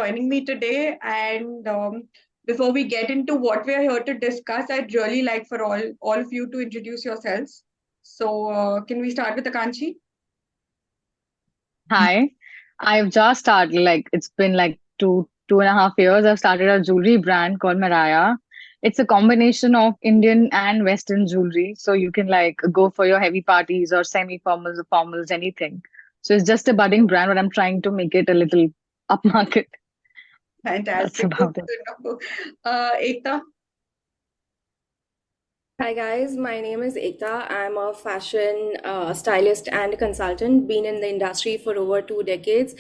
joining me today. And before we get into what we are here to discuss, I'd really like for all of you to introduce yourselves. So, can we start with Akanshi? Hi, I've just started, it's been like 2.5 years. I've started a jewelry brand called Mariah. It's a combination of Indian and Western jewelry. So you can like go for your heavy parties or semi-formals or formals, anything. So it's just a budding brand, but I'm trying to make it a little upmarket. That's Fantastic. Good about it. to know. Ekta? Hi guys, my name is Ekta. I'm a fashion stylist and consultant, been in the industry for over 2 decades.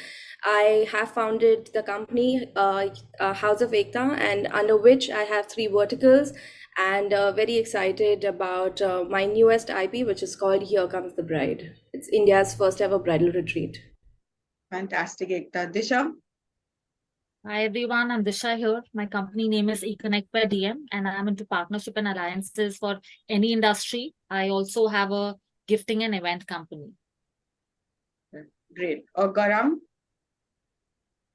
I have founded the company House of Ekta, and under which I have three verticals, and very excited about my newest IP, which is called Here Comes the Bride. It's India's first ever bridal retreat. Fantastic, Ekta. Disha? Hi everyone, I'm Disha here. My company name is eConnect by DM, and I'm into partnership and alliances for any industry. I also have a gifting and event company. Great. Garam?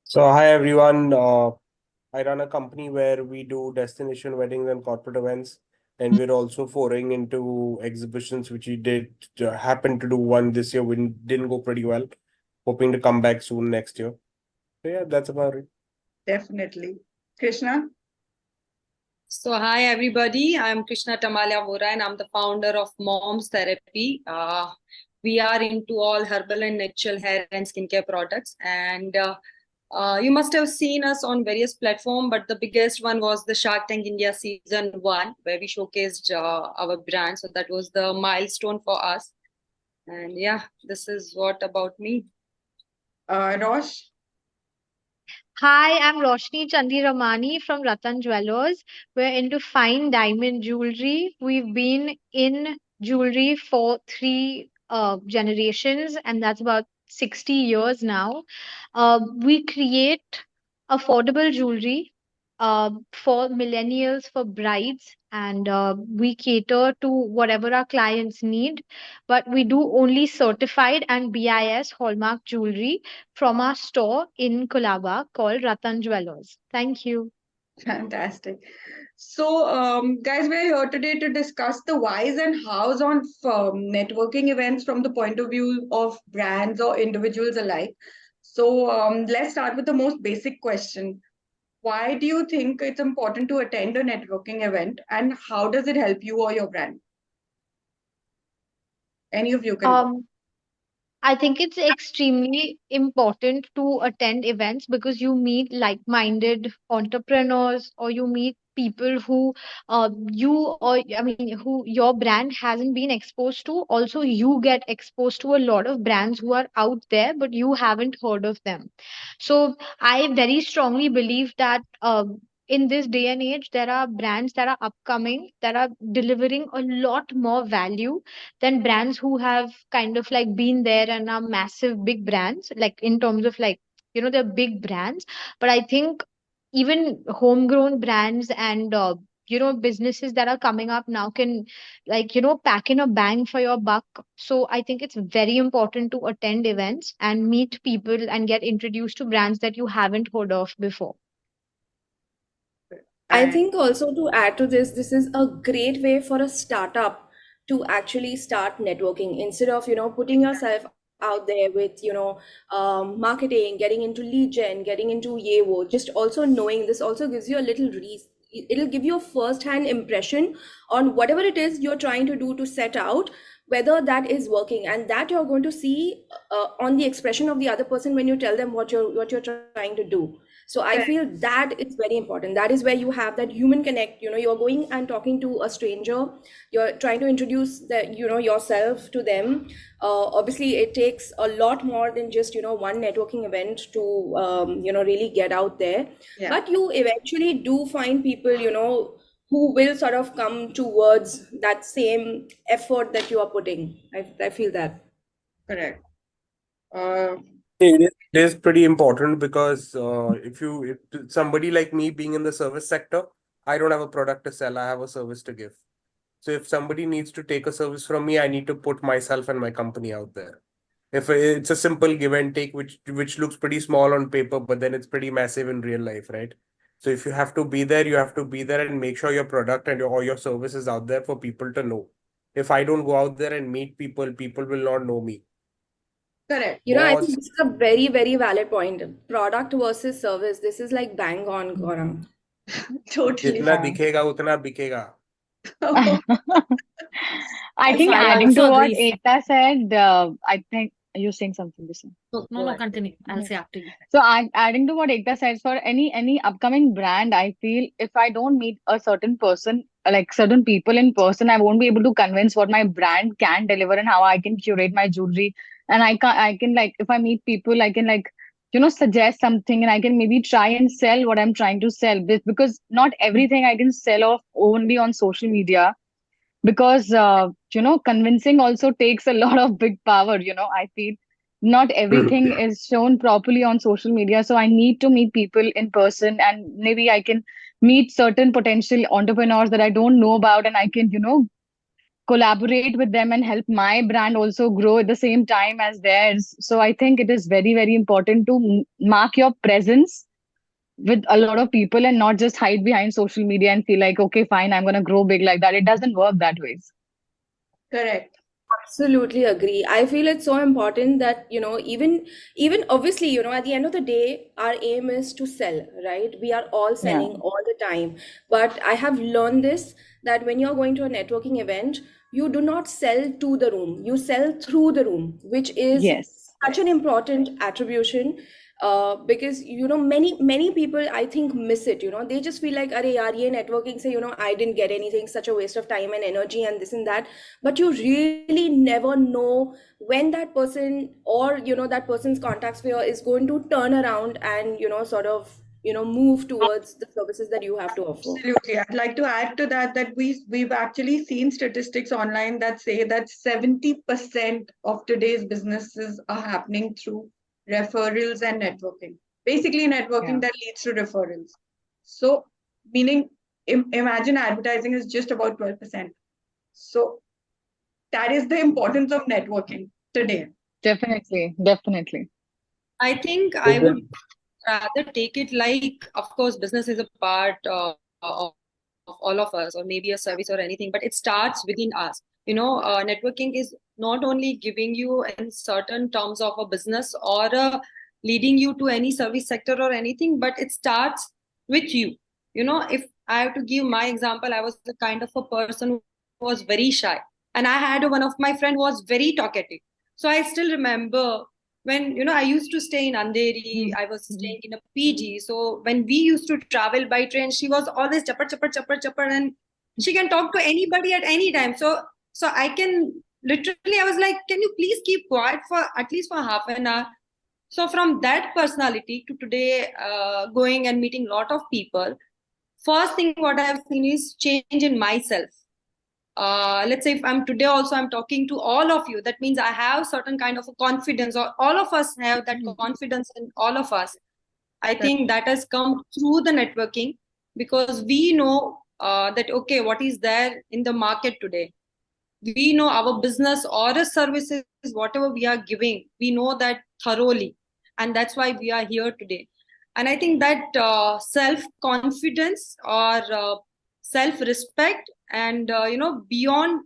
So, hi everyone. I run a company where we do destination weddings and corporate events, and we're also foraying into exhibitions, which we did happen to do one this year. We didn't go pretty well. Hoping to come back soon next year. So, yeah, that's about it. Definitely. Krishna? So, hi everybody. I'm Krishna Tamalia Vora, and I'm the founder of Moms Therapy. We are into all herbal and natural hair and skincare products. And you must have seen us on various platforms, but the biggest one was the Shark Tank India season 1, where we showcased our brand. So that was the milestone for us. And yeah, this is what about me. Rosh? Hi, I'm Roshni Chandi Ramani from Ratan Jewelers. We're into fine diamond jewelry. We've been in jewelry for three generations, and that's about 60 years now. We create affordable jewelry for millennials, for brides, and we cater to whatever our clients need. But we do only certified and BIS hallmark jewelry from our store in Colaba called Ratan Jewelers. Thank you. Fantastic. So, guys, we're here today to discuss the whys and hows on networking events from the point of view of brands or individuals alike. So, let's start with the most basic question. Why do you think it's important to attend a networking event, and how does it help you or your brand? Any of you can go. I think it's extremely important to attend events because you meet like-minded entrepreneurs, or you meet people who who your brand hasn't been exposed to. Also, you get exposed to a lot of brands who are out there, but you haven't heard of them. So I very strongly believe that in this day and age, there are brands that are upcoming that are delivering a lot more value than brands who have kind of like been there and are massive big brands, like in terms of like, they're big brands. But I think even homegrown brands and businesses that are coming up now can, like, pack in a bang for your buck. So I think it's very important to attend events and meet people and get introduced to brands that you haven't heard of before. I think also to add to this, this is a great way for a startup to actually start networking instead of, putting yourself out there with, marketing, getting into lead gen, getting into Yevo, just also knowing this also gives you a little it'll give you a first-hand impression on whatever it is you're trying to do to set out, whether that is working, and that you're going to see on the expression of the other person when you tell them what you're trying to do. So I feel that it's very important. That is where you have that human connect. You're going and talking to a stranger, you're trying to introduce that, yourself to them. Obviously it takes a lot more than just, one networking event to really get out there. Yeah. But you eventually do find people, who will sort of come towards that same effort that you are putting. I feel that. Correct. Uh, It is pretty important because if somebody like me being in the service sector, I don't have a product to sell, I have a service to give. So if somebody needs to take a service from me, I need to put myself and my company out there. If it's a simple give and take, which looks pretty small on paper, but then it's pretty massive in real life, right? So if you have to be there, you have to be there and make sure your product and or your service is out there for people to know. If I don't go out there and meet people, people will not know me. Correct. You know, I Boss, think this is a very, very valid point. Product versus service. This is like bang on, Gaurang. Totally. जितना Yeah. दिखेगा उतना बिकेगा. I think I adding to also what agree. Ekta said, I think you're saying something, Vishnu. No, continue. I'll say after you. So adding to what Ekta says, for any upcoming brand, I feel if I don't meet a certain person, like certain people in person, I won't be able to convince what my brand can deliver and how I can curate my jewelry. And I can like if I meet people, I can like suggest something and I can maybe try and sell what I'm trying to sell. Because not everything I can sell off only on social media. Because convincing also takes a lot of big power. I feel not everything is shown properly on social media, so I need to meet people in person, and maybe I can meet certain potential entrepreneurs that I don't know about, and I can collaborate with them and help my brand also grow at the same time as theirs. So I think it is very, very important to mark your presence with a lot of people and not just hide behind social media and feel like, okay, fine, I'm going to grow big like that. It doesn't work that way. Correct. Absolutely agree. I feel it's so important that, even obviously, at the end of the day, our aim is to sell, right? We are all selling all the time. But I have learned this, that when you're going to a networking event, you do not sell to the room, you sell through the room, which is Yes. such an important attribution. Because many people I think miss it. They just feel like, "Arey yaar, ye networking say, I didn't get anything, such a waste of time and energy and this and that." But you really never know when that person or that person's contact sphere is going to turn around and sort of move towards the services that you have to offer. Absolutely. I'd like to add to that we've actually seen statistics online that say that 70% of today's businesses are happening through referrals and networking. Basically, networking that leads to referrals. So, meaning, imagine advertising is just about 12%. So, that is the importance of networking today. Definitely. I think I would rather take it like, of course, business is a part of all of us, or maybe a service or anything, but it starts within us. Networking is not only giving you in certain terms of a business or leading you to any service sector or anything, but it starts with you. If I have to give my example, I was the kind of a person who was very shy, and I had one of my friend who was very talkative. So I still remember when I used to stay in Andheri, I was staying in a PG. So when we used to travel by train, she was always chapper, and she can talk to anybody at any time. So I can literally, I was like, can you please keep quiet for at least for half an hour? So from that personality to today, going and meeting a lot of people, first thing what I have seen is change in myself. Let's say if I'm today also I'm talking to all of you, that means I have certain kind of a confidence, or all of us have that confidence in all of us. I think that has come through the networking, because we know that, okay, what is there in the market today. We know our business or a services, whatever we are giving, we know that thoroughly. And that's why we are here today. And I think that self-confidence or self-respect and beyond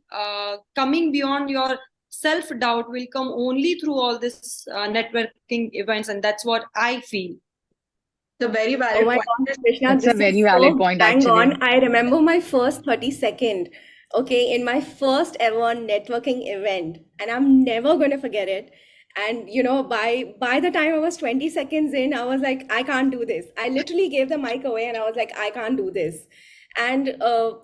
coming beyond your self-doubt will come only through all this networking events, and that's what I feel. It's a very valid Oh my point. God, Krishna, That's a this very is valid so point, bang actually. on. I remember my first 30-second, okay, in my first ever networking event, and I'm never going to forget it. And by the time I was 20 seconds in, I was like, I can't do this. I literally gave the mic away and I was like, I can't do this. And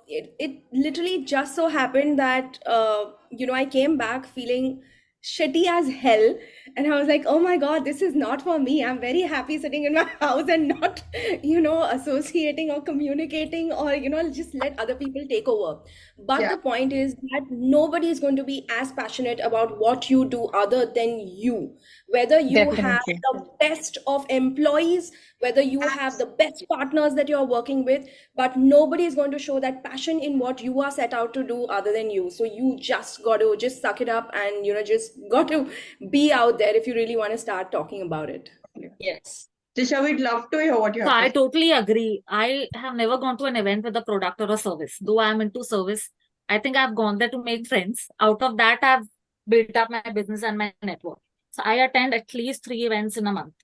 it literally just so happened that I came back feeling shitty as hell, and I was like, oh my God, this is not for me. I'm very happy sitting in my house and not associating or communicating, or just let other people take over. But Yeah. the point is that nobody is going to be as passionate about what you do other than you. Whether you have Definitely. the best of employees, whether you have the best partners that you're working with, but nobody is going to show that passion in what you are set out to do other than you. So you just got to just suck it up and just just got to be out there if you really want to start talking about it. Yes. Disha, we'd love to hear what you So have to I say. totally agree. I have never gone to an event with a product or a service. Though I'm into service, I think I've gone there to make friends. Out of that, I've built up my business and my network. So I attend at least 3 events in a month.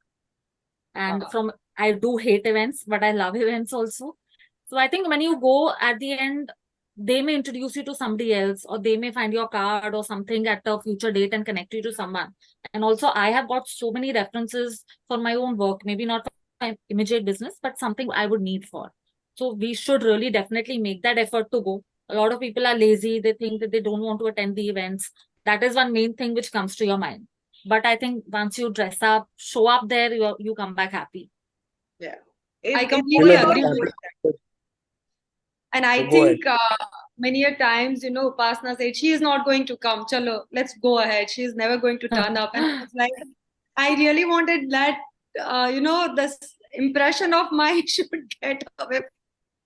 And I do hate events, but I love events also. So I think when you go at the end, they may introduce you to somebody else, or they may find your card or something at a future date and connect you to someone. And also, I have got so many references for my own work, maybe not for my immediate business, but something I would need for. So we should really definitely make that effort to go. A lot of people are lazy. They think that they don't want to attend the events. That is one main thing which comes to your mind. But I think once you dress up, show up there, you come back happy. Yeah. I It's completely all agree about with that. And So I go think many a times, Upasana said, she is not going to come. Chalo, let's go ahead. She is never going to turn up. And I was like, I really wanted that, this impression of mine should get away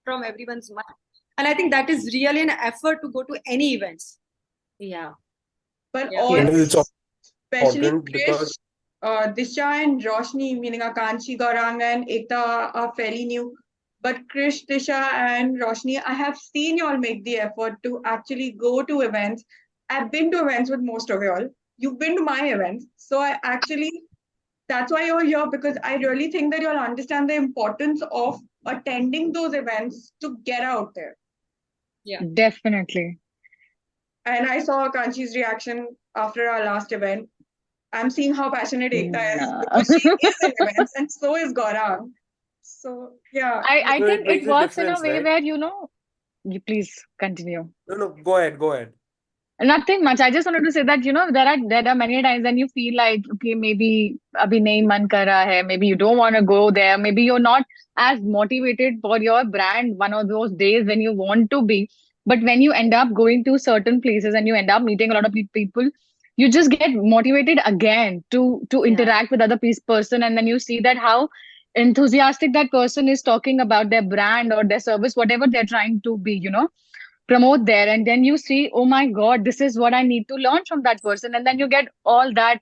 from everyone's mind. And I think that is really an effort to go to any events. Yeah. But Yeah. all, And it's also especially important Krish, because Disha and Roshni, meaning Akanshi, Gaurang, and Ekta are fairly new. But Krish, Disha, and Roshni, I have seen y'all make the effort to actually go to events. I've been to events with most of y'all. You've been to my events. So that's why you're here, because I really think that you'll understand the importance of attending those events to get out there. Definitely. And I saw Kanshi's reaction after our last event. I'm seeing how passionate Ekta is, Yeah. because she is in events and so is Gaurang. So yeah, I so think it makes it a works in a difference, way right? where, you please continue. No, go ahead. Nothing much. I just wanted to say that, there are many times when you feel like, okay, maybe abhi nahi man kar raha hai, maybe you don't want to go there, maybe you're not as motivated for your brand one of those days when you want to be. But when you end up going to certain places and you end up meeting a lot of people, you just get motivated again to Yeah. interact with other person, and then you see that how enthusiastic that person is talking about their brand or their service, whatever they're trying to be, promote there, and then you see, oh my god, this is what I need to learn from that person, and then you get all that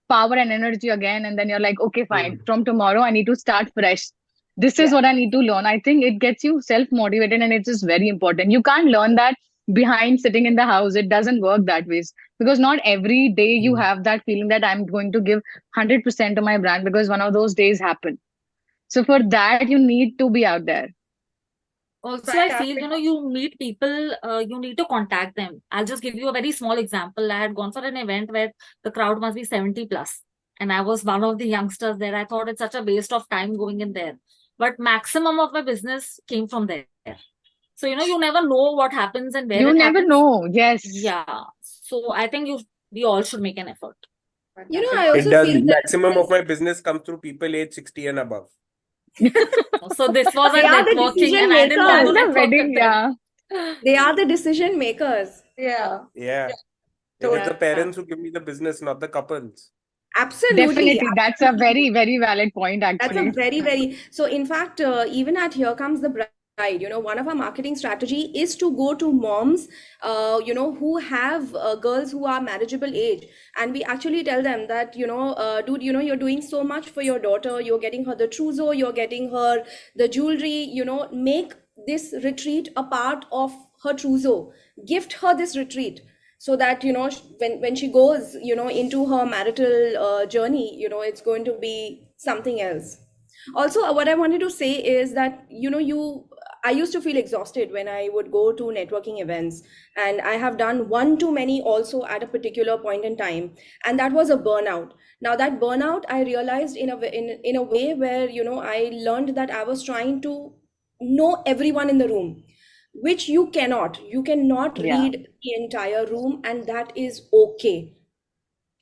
power and energy again, and then you're like, okay, fine, from tomorrow I need to start fresh. This is Yeah. what I need to learn. I think it gets you self motivated, and it is very important. You can't learn that behind sitting in the house. It doesn't work that way, because not every day you have that feeling that I'm going to give 100% to my brand, because one of those days happen. So for that you need to be out there. Also, I feel, Fantastic. you meet people, you need to contact them. I'll just give you a very small example. I had gone for an event where the crowd must be 70 plus, and I was one of the youngsters there. I thought it's such a waste of time going in there. But maximum of my business came from there. So, you never know what happens and where You it never happens. know. Yes. Yeah. So I think we all should make an effort. I It also does. feel that Maximum of my business comes through people age 60 and above. So this was a They are the networking, decision and I didn't want to makers. That's a network wedding, with them. yeah. They are the decision makers. Yeah. Yeah. It So is the parents who give me the business, not the couples. Absolutely. Definitely. That's a very, very valid point, That's a actually. very, very. So, in fact, even at Here Comes the Bride, one of our marketing strategy is to go to moms, who have girls who are marriageable age. And we actually tell them that, dude, you're doing so much for your daughter. You're getting her the trousseau, you're getting her the jewelry, make this retreat a part of her trousseau. Gift her this retreat, so that when she goes into her marital journey, it's going to be something else. Also, what I wanted to say is that I used to feel exhausted when I would go to networking events, and I have done one too many also at a particular point in time, and that was a burnout. Now that burnout, I realized in a way where I learned that I was trying to know everyone in the room, which you cannot. You cannot Yeah. read the entire room, and that is okay.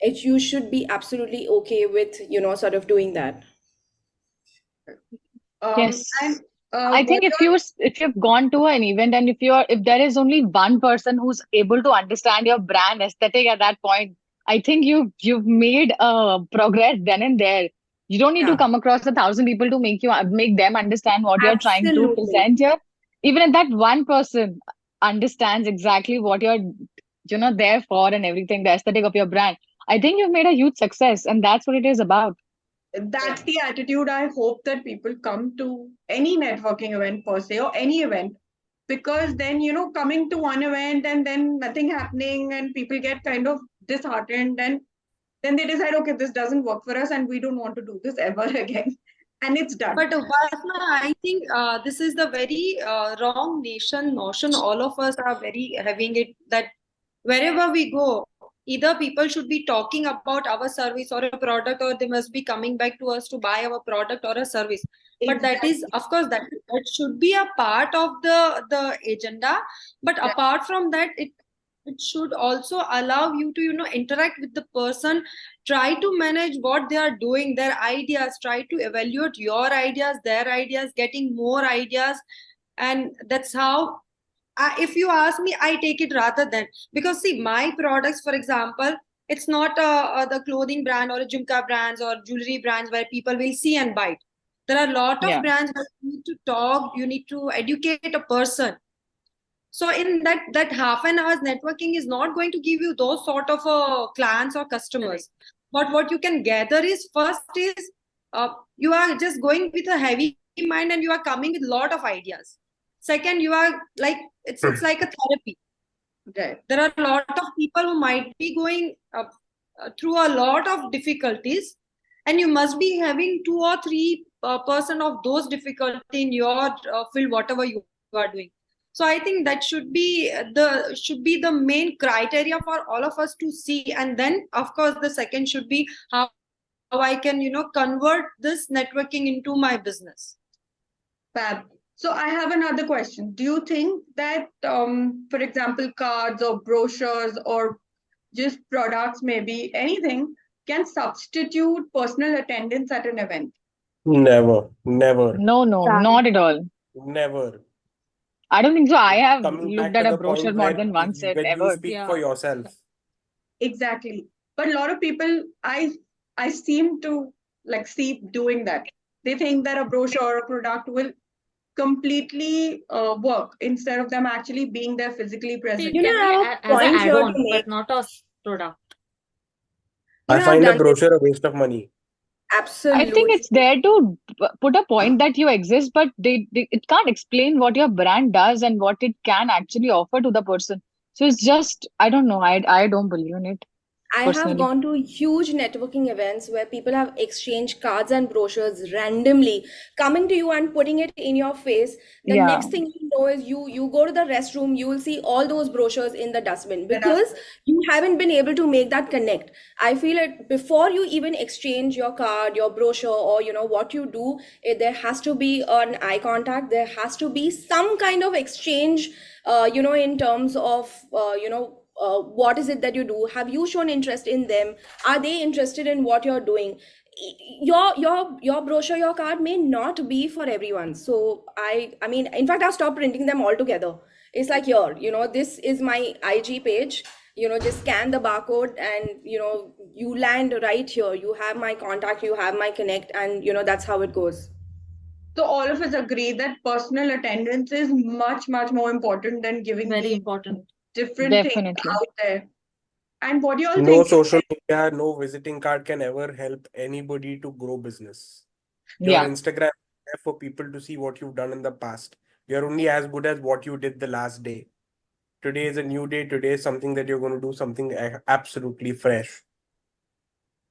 You should be absolutely okay with sort of doing that. Yes. And I think if you've gone to an event, and if there is only one person who's able to understand your brand aesthetic at that point, I think you've made progress then and there. You don't need to Yeah. come across 1,000 people to make them understand what you're trying to Absolutely. present here. Even if that one person understands exactly what you're there for and everything, the aesthetic of your brand, I think you've made a huge success, and that's what it is about. That's the attitude I hope that people come to any networking event per se, or any event, because then, coming to one event and then nothing happening and people get kind of disheartened, and then they decide, okay, this doesn't work for us and we don't want to do this ever again. And it's done. But Upasana, I think this is the very wrong notion. All of us are very having it that wherever we go, either people should be talking about our service or a product, or they must be coming back to us to buy our product or a service. But that is, of course, that should be a part of the agenda. But Yeah. apart from that, it should also allow you to interact with the person, try to manage what they are doing, their ideas, try to evaluate your ideas, their ideas, getting more ideas. And that's how, if you ask me, I take it rather than, because see, my products, for example, it's not the clothing brand or a Jhumka brands or jewelry brands where people will see and buy it. There are a lot of Yeah. brands where you need to talk, you need to educate a person. So in that half an hour's networking is not going to give you those sort of clients or customers. But what you can gather is, first is you are just going with a heavy mind and you are coming with a lot of ideas. Second, you are like, it's like a therapy. Right. There are a lot of people who might be going through a lot of difficulties, and you must be having 2 or 3% of those difficulty in your field, whatever you are doing. So I think that should be the main criteria for all of us to see. And then, of course, the second should be how I can convert this networking into my business. Fab. So I have another question. Do you think that, for example, cards or brochures or just products, maybe anything, can substitute personal attendance at an event? Never, No, Yeah. not at all. never. I don't think so. I have Coming looked back at to a the brochure point more where than once when you ever. speak Yeah. for yourself. Exactly. But a lot of people, I seem to see doing that. They think that a brochure or a product will completely work instead of them actually being there physically present. It can I be have a as an point here to add-on, make. but not a product. I I've find a done this. brochure a waste of money. I think Absolutely. it's there to put a point that you exist, but it can't explain what your brand does and what it can actually offer to the person. So it's just, I don't know. I don't believe in it I have personally. gone to huge networking events where people have exchanged cards and brochures randomly, coming to you and putting it in your face. The Yeah. next thing you know is you go to the restroom, you will see all those brochures in the dustbin because you haven't been able to make that connect. I feel it before you even exchange your card, your brochure, or what you do, there has to be an eye contact. There has to be some kind of exchange, in terms of what is it that you do? Have you shown interest in them? Are they interested in what you're doing? Your brochure, your card may not be for everyone. So I mean, in fact, I've stopped printing them altogether. It's like, here, this is my IG page. Just scan the barcode and you land right here. You have my contact, you have my connect, and that's how it goes. So all of us agree that personal attendance is much, much more important than giving Very the important. different things Definitely. out there. And what do you all No think? social media, no visiting card can ever help anybody to grow business. Your Yeah. Instagram is there for people to see what you've done in the past. You're only as good as what you did the last day. Today is a new day. Today is something that you're going to do something absolutely fresh.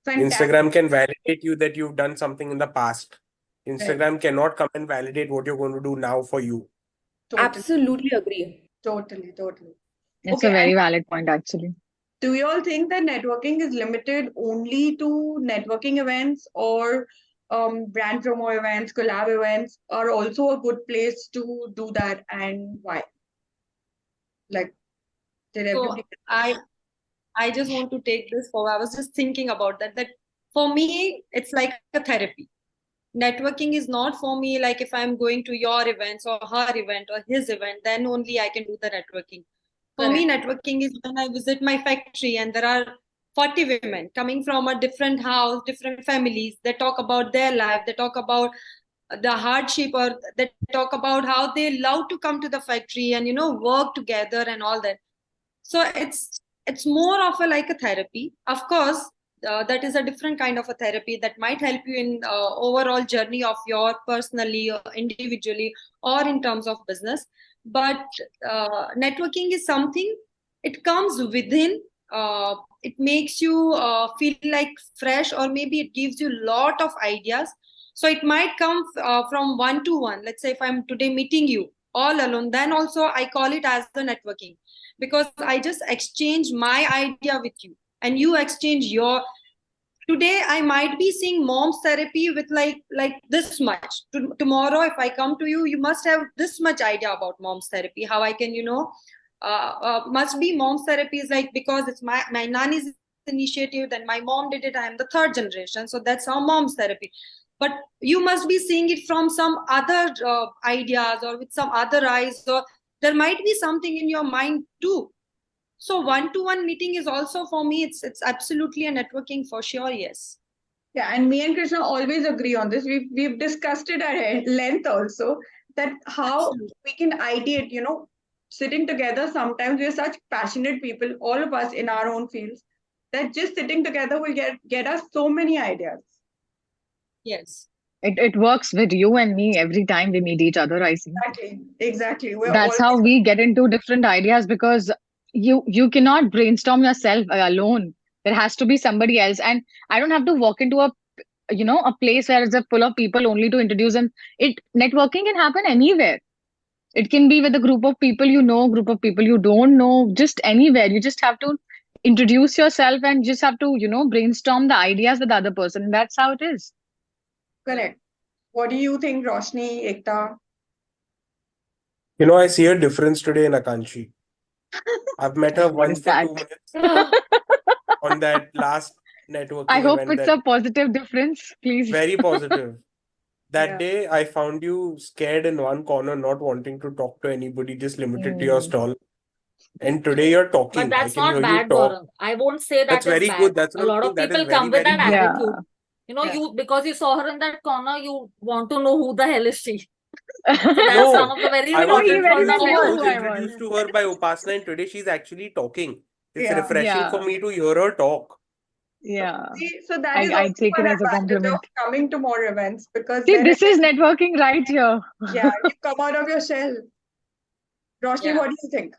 Fantastic. Instagram can validate you that you've done something in the past. Instagram cannot come and validate what you're going to do now for you. Totally, Absolutely agree. totally. It's Okay, a very and valid point, actually. do you all think that networking is limited only to networking events, or brand promo events, collab events are also a good place to do that, and why? Like, did So everybody? I just want to take this forward. I was just thinking about that for me, it's like a therapy. Networking is not for me like if I'm going to your events or her event or his event, then only I can do the networking. For me, networking is when I visit my factory and there are 40 women coming from a different house, different families. They talk about their life. They talk about the hardship, or they talk about how they love to come to the factory and work together and all that. So it's it's more of a like a therapy. Of course, that is a different kind of a therapy that might help you in overall journey of your personally or individually or in terms of business. But networking is something, it comes within, it makes you feel like fresh, or maybe it gives you a lot of ideas. So it might come from one to one. Let's say if I'm today meeting you all alone, then also I call it as the networking, because I just exchange my idea with you and you exchange your. Today I might be seeing mom's therapy with like this much. Tomorrow if I come to you, you must have this much idea about mom's therapy, how I can, must be mom's therapy is like, because it's my nanny's initiative, then my mom did it, I am the third generation, so that's how mom's therapy. But you must be seeing it from some other ideas, or with some other eyes, or there might be something in your mind too. So one-to-one meeting is also, for me, it's absolutely a networking for sure. Yes. Yeah, and me and Krishna always agree on this. We've discussed it at length also, that how Absolutely. we can ideate, sitting together. Sometimes we're such passionate people, all of us in our own fields, that just sitting together will get us so many ideas. Yes. It works with you and me every time we meet each other, I see. Exactly. We're That's always how we get into different ideas, because you cannot brainstorm yourself alone. There has to be somebody else. And I don't have to walk into a place where it's a full of people only to introduce them. Networking can happen anywhere. It can be with a group of people you know, group of people you don't know, just anywhere. You just have to introduce yourself and just have to, brainstorm the ideas with the other person. That's how it is. correct. What do you think, Roshni, Ekta? I see a difference today in Akanshi. I've met her What once is for that? 2 minutes on that last networking I hope event, it's that a positive difference, please. very positive. That Yeah. day, I found you scared in one corner, not wanting to talk to anybody, just limited to your Mm. stall. And today you're But talking. I that's can not hear you bad, talk. Gaurav. I won't say That's that is very bad. good. That's A not lot good. of That is people very, come with very that good. Yeah. attitude. Yeah. Because you saw her in that corner, you want to know who the hell is she. So that's No, one of the very I No, was he important very things well that introduced. I knew was who I was. introduced to her by Upasana, and today she's actually talking. It's Yeah. refreshing for Yeah. me to hear her talk. Yeah. See, so that is I also take it one as a advantage of compliment. coming to more events, because See, then this is networking right here. yeah, you come out of your shell. Roshni, Yeah. what do you think?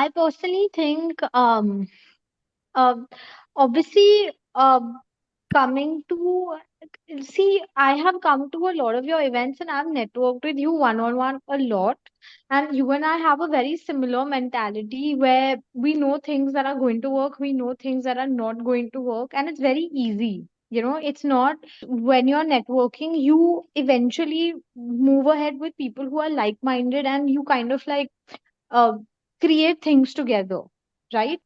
I personally think uh, obviously coming to see, I have come to a lot of your events and I've networked with you one on one a lot. And you and I have a very similar mentality where we know things that are going to work, we know things that are not going to work, and it's very easy. It's not when you're networking, you eventually move ahead with people who are like minded and you kind of like uh, create things together, right?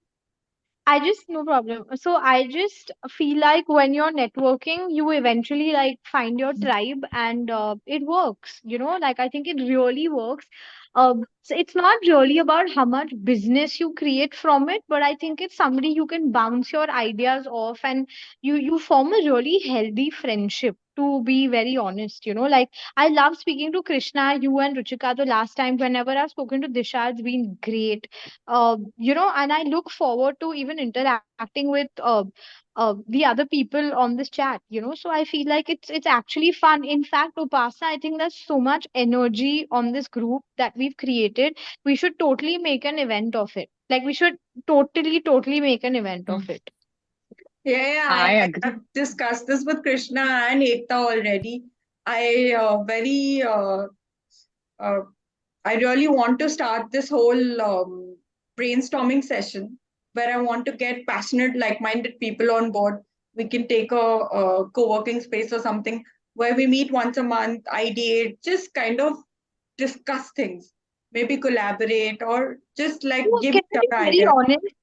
I just no problem. So I just feel like when you're networking, you eventually like find your tribe and it works. Like I think it really works. So it's not really about how much business you create from it, but I think it's somebody you can bounce your ideas off and you form a really healthy friendship. To be very honest, like I love speaking to Krishna, you and Ruchika the last time. Whenever I've spoken to Disha, it's been great. And I look forward to even interacting with the other people on this chat. So I feel like it's actually fun. In fact, Upasana, I think there's so much energy on this group that we've created. We should totally make an event of it. Like we should totally make an event of it. Yeah, I I agree. have discussed this with Krishna and Ekta already. I uh, I really want to start this whole brainstorming session where I want to get passionate, like-minded people on board. We can take a co-working space or something where we meet once a month, ideate, just kind of discuss things, maybe collaborate or just like Oh, give can each I be other very ideas. honest?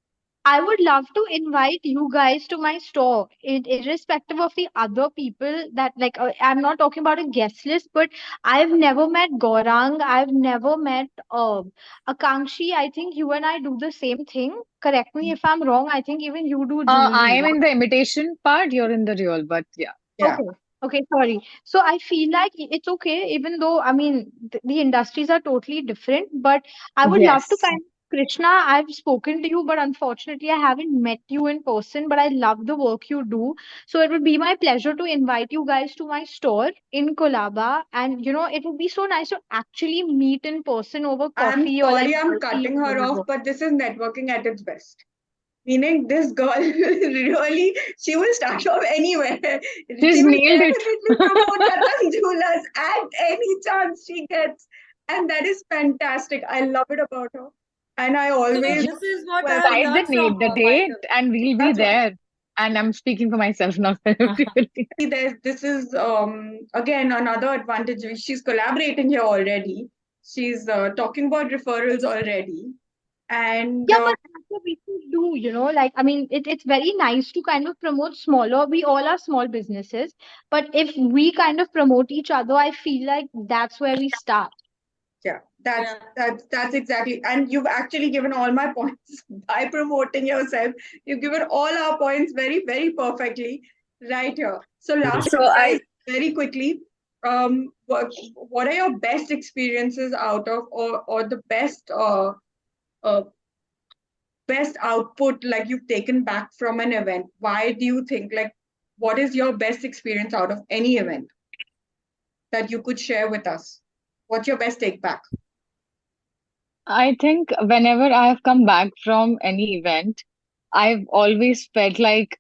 I would love to invite you guys to my store, irrespective of the other people that like. I'm not talking about a guest list, but I've never met Gaurang. I've never met Akankshi. I think you and I do the same thing. Correct me if I'm wrong. I think even you do I jewelry. am in the imitation part, you're in the real, but yeah. Yeah. Okay. Okay, sorry. So I feel like it's okay, even though I mean the industries are totally different, but I would love to Yes. kind Krishna, I've spoken to you, but unfortunately, I haven't met you in person. But I love the work you do. So it would be my pleasure to invite you guys to my store in Kolaba. And it would be so nice to actually meet in person over I'm coffee or like sorry I'm coffee cutting or her off, whatever. but this is networking at its best. Meaning this girl really, she will start off anywhere. She's She will nailed it. definitely promote Ratan Jewelers at any chance she gets. And that is fantastic. I love it about her. And I So always this is what I have welcome Decide the learned from name, the date, Pallavi. and we'll be that's what there. And I'm speaking for myself, not for everybody. this is again another advantage. She's collaborating here already. She's talking about referrals already. And Yeah, but that's what we should do, like, I mean, it's very nice to kind of promote smaller. We all are small businesses, but if we kind of promote each other, I feel like that's where we start. yeah, that's Yeah. that's exactly. And you've actually given all my points by promoting yourself. You've given all our points very, very perfectly right here. So last So up, guys, I very quickly, what are your best experiences out of, or the uh best output like you've taken back from an event? Why do you think, like, what is your best experience out of any event that you could share with us? What's your best take back? I think whenever I have come back from any event, I've always felt like,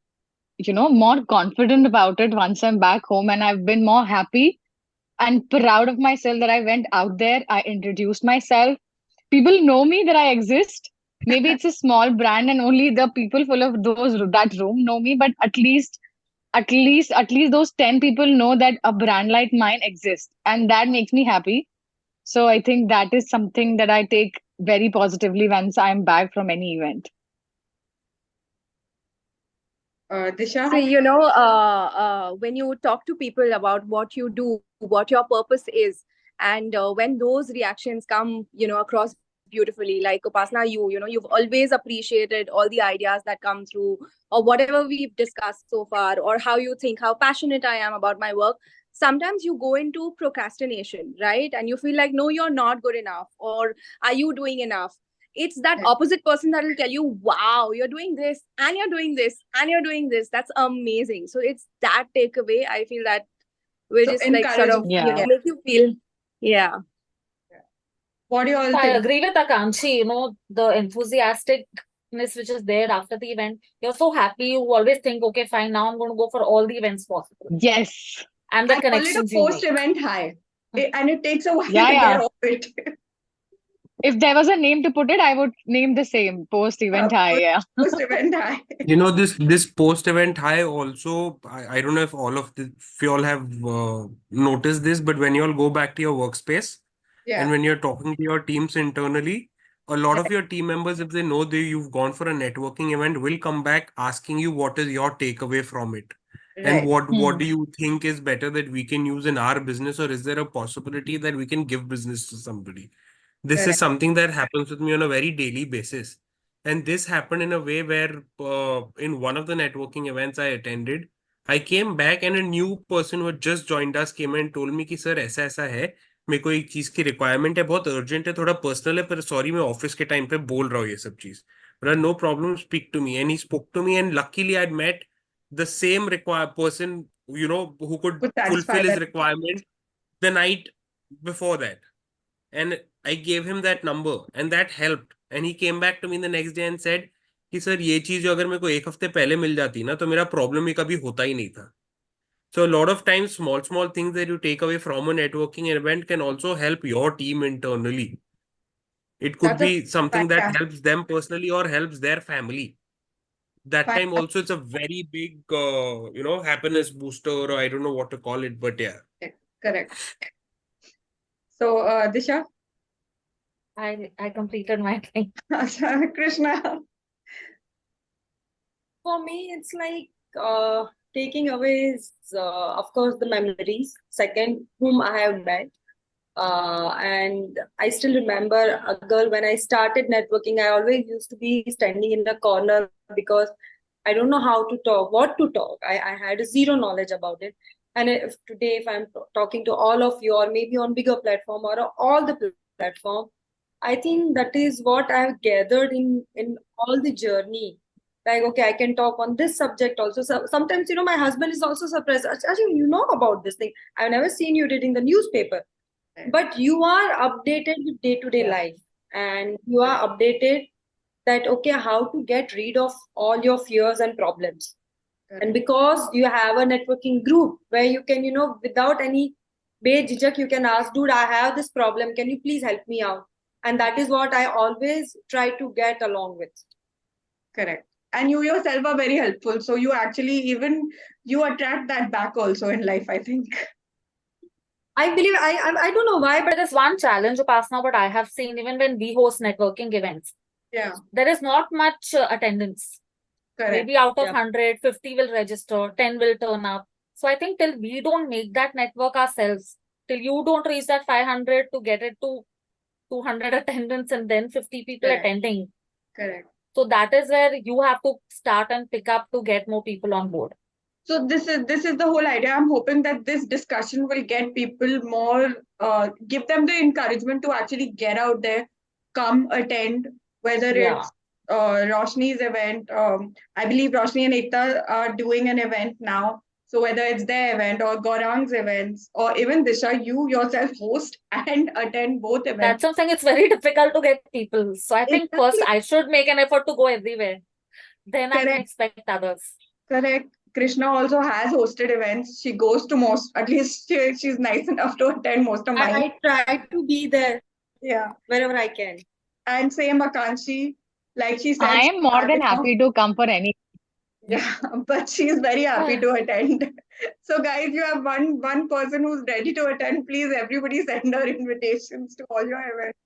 more confident about it once I'm back home, and I've been more happy and proud of myself that I went out there, I introduced myself. People know me that I exist. Maybe it's a small brand and only the people full of that room know me, but at least those 10 people know that a brand like mine exists, and that makes me happy. So I think that is something that I take very positively once I'm back from any event. Disha? See, when you talk to people about what you do, what your purpose is, and when those reactions come, across beautifully, like Upasna, you've always appreciated all the ideas that come through, or whatever we've discussed so far, or how you think, how passionate I am about my work. Sometimes you go into procrastination, right? And you feel like, no, you're not good enough, or are you doing enough? It's that Yeah. opposite person that will tell you, wow, you're doing this and you're doing this and you're doing this. That's amazing. So it's that takeaway, I feel, that will So just like sort of encouraging. Yeah. make you feel, yeah. What do you all I think? agree with Akanshi, the enthusiasticness which is there after the event. You're so happy. You always think, okay, fine, now I'm going to go for all the events possible. Yes. And the I call it a connections you make. post-event high. And it takes a while Yeah, to yeah. get off it. If there was a name to put it, I would name the same post-event high. Yeah. Post-event high. This post-event high also, I don't know if if you all have noticed this, but when you all go back to your workspace and Yeah. when you're talking to your teams internally, a lot Yeah. of your team members, if they know you've gone for a networking event, will come back asking you what is your takeaway from it. And Right. what do you think is better that we can use in our business, or is there a possibility that we can give business to somebody? This is Correct. something that happens with me on a very daily basis. And this happened in a way where in one of the networking events I attended, I came back and a new person who had just joined us came and told me कि sir ऐसा ऐसा है, मेरे को एक चीज की requirement है, बहुत अर्जेंट है, थोड़ा पर्सनल है, पर सॉरी मैं ऑफिस के टाइम पे बोल रहा हूँ ये सब चीज. But no problem, speak to me. And he spoke to me, and luckily I'd met the same person, who could Could satisfy fulfill his that. requirement the night before that. And I gave him that number and that helped. And he came back to me the next day and said कि sir ये चीज जो अगर मेरे को एक हफ्ते पहले मिल जाती ना तो मेरा प्रॉब्लम ही कभी होता ही नहीं था. So a lot of times small things that you take away from a networking event can also help your team internally. It could That's a be something that fantastic. helps them personally or helps their family. That time also it's a very big happiness booster, or I don't know what to call it, but yeah. Correct. So Disha? I completed my thing. Krishna? For me, it's like taking away is, of course, the memories. Second, whom I have met. And I still remember a girl when I started networking. I always used to be standing in the corner because I don't know how to talk, what to talk. I had zero knowledge about it. And if I'm talking to all of you, or maybe on bigger platform or all the platform, I think that is what I've gathered in all the journey. Like, okay, I can talk on this subject also. So sometimes, my husband is also surprised. Actually, you know about this thing. I've never seen you reading the newspaper. But you are updated with day-to-day Yeah. life, and you are updated that, okay, how to get rid of all your fears and problems. And because you have a networking group where you can, without any bejijak, you can ask, dude, I have this problem. Can you please help me out? And that is what I always try to get along with. Correct. And you yourself are very helpful. So you actually you attract that back also in life, I think. I believe I don't know why, but There is one challenge, Upasana, what I have seen even when we host networking events. Yeah. There is not much attendance. Correct. Maybe out of Yeah. 100, 50 will register, 10 will turn up. So I think till we don't make that network ourselves, till you don't reach that 500 to get it to 200 attendance and then 50 people Correct. attending. Correct. So that is where you have to start and pick up to get more people on board. So this is the whole idea. I'm hoping that this discussion will get people more, give them the encouragement to actually get out there, come attend, whether Yeah. it's Roshni's event. I believe Roshni and Ekta are doing an event now. So whether it's their event or Gaurang's events, or even Disha, you yourself host and attend both events. That's something it's very difficult to get people. So I think first Exactly. I should make an effort to go everywhere. Then I can Correct. expect others. Correct. Krishna also has hosted events. She goes to most, at least she's nice enough to attend most of mine. I try to be there. Yeah. Wherever I can. And same Akanshi, like she said. I am more than you know, happy to come for any. Yeah, but she's very happy to attend. So guys, you have one person who's ready to attend. Please, everybody send her invitations to all your events.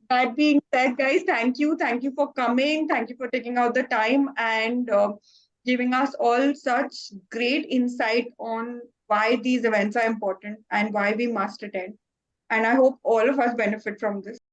That being said, guys, thank you. Thank you for coming. Thank you for taking out the time and giving us all such great insight on why these events are important and why we must attend. And I hope all of us benefit from this.